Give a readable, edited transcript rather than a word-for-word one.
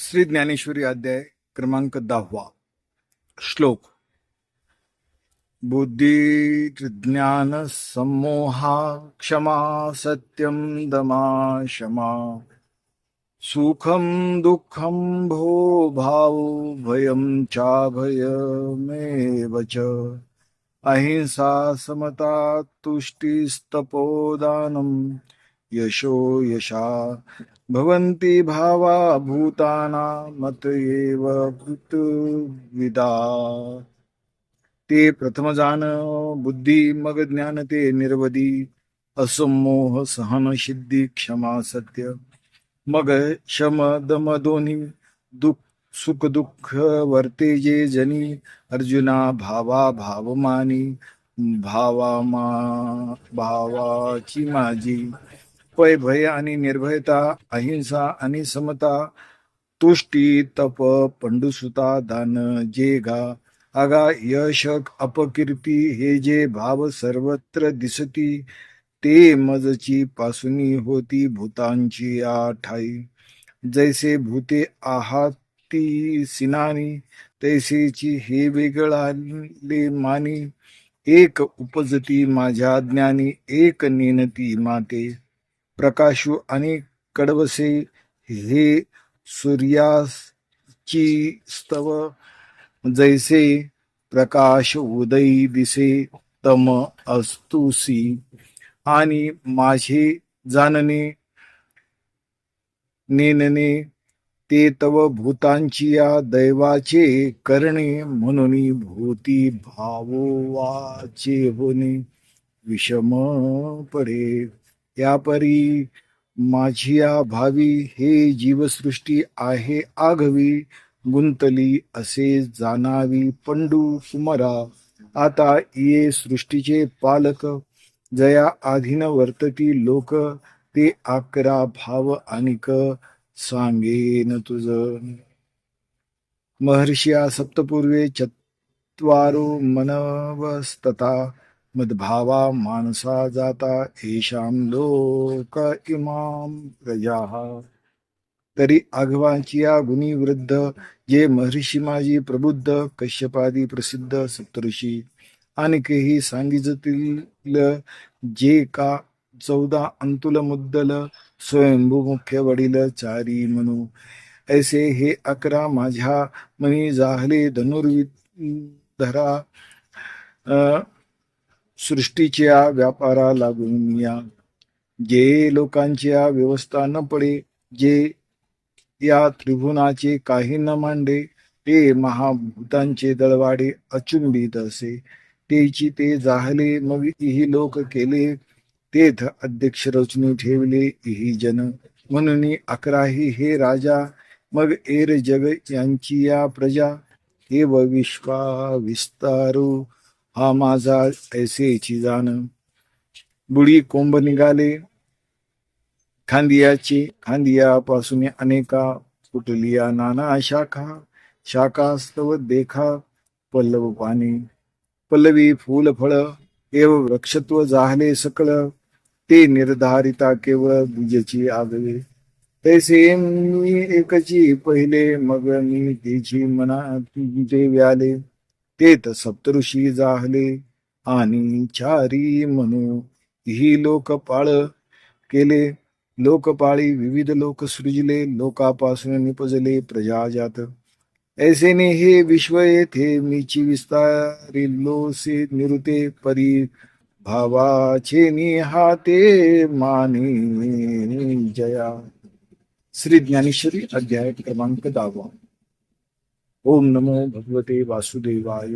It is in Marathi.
श्री ज्ञानेश्वरी अध्याय क्रमांक 10. श्लोक. बुद्धिर्ज्ञान सम्मोहा क्षमा सत्यम दमा क्षमा सुखम दुःखम भो भाव भयम चाभयमेव च अहिंसा समता तुष्टिस्तपोदानं यशो यशा भवन्ति भावा भूतानां मत एव कृतविदा. ते प्रथम जाण बुद्धी, मग ज्ञान ते निर्वदी, असमोह सहन सिद्धी क्षमा सत्य, मग शम दम दोन्ही सुख दुःख वर्ते जे जनी. अर्जुना भावा भावमानी भावाची माझी, पै भय आणि निर्भयता, अहिंसा आणि समता, तुष्टी तप पंडुसुता दान जे गा आगा यश अपकीर्ती हे जे भाव सर्वत्र दिसती. ते मजची पासुनी होती भूतांची आठाई. जैसे भूते आहात ती सिनानी, तैसेची हे वेगळाले मानी. एक उपजती माझ्या ज्ञानी, एक नेनती माते. प्रकाशू आणि कडवसे हे सूर्याची स्तव, जैसे प्रकाश उदयी दिसे तम अस्तुसी. आणि माझे जाणणे नेनने ते तव भूतांची या दैवाचे करणे. म्हणून भूती भावोवाचे होणे विषम पडे. यापरी माझिया भावी हे जीवसृष्टी आहे आघवी. गुंतली असे जाणावी पंडू कुमारा. आता ये सृष्टीचे पालक, जया आधीन वर्तती लोक. ते 11 भाव अनिक सांगेन तुझ. महर्षिया सप्तपूर्वे चत्वारो मनवस्तता, मद्भावा मानसा जाता येषां लोक इमां प्रजाः. तरी आघवांची या गुणी वृद्ध, जे महर्षी माझी प्रबुद्ध, कश्यपादी प्रसिद्ध सप्तऋषी आणखीही सांगिततील. जे का 14 अंतुल मुद्दल, स्वयंभू मुख्य वडील चारी म्हणू. ऐसे हे 11 माझ्या मनी जाहले धनुर्धरा. सृष्टीच्या व्यापारा लागून या. जे लोकांच्या व्यवस्था न पडे, जे या त्रिभुवनाचे काही न मांडे, ते महाभूतांचे दळवाडे अचुंबित असे. तेची ते जाहले, मग इही लोक केले. तेथ अध्यक्ष रचून ठेवले इही जन. म्हणून 11 हे राजा, मग एर जग यांची या प्रजा. हे विश्वा विस्तारू हा माझा ऐसेची जाण. बुडी कोंब निघाले खांदियाचे, खांदियापासून अनेका फुटलिया नाना शाखा. शाखास्तव देखा पल्लव पाणी, पल्लवी फूल फळ, एव वृक्षत्व जाहले सकळ. ते निर्धारिता केवळ बीजची आगवे. तैसे मी एकची पहिले, मग मी तिची मना ते व्याले. तेथ सप्तऋषी जाहले आणि चारी म्हणू. ही लोक पाळ केले. लोकपाळी विविध लोक सृजले. लोकापासून निपजले प्रजा जात. ऐसेने हे विश्व येथे मीची विस्तारिलोसे निरुते. परी भावाचे निहाते माने जया. श्री ज्ञानेश्वरी अध्याय क्रमांक 10. ओम नमो भगवते वासुदेवाय.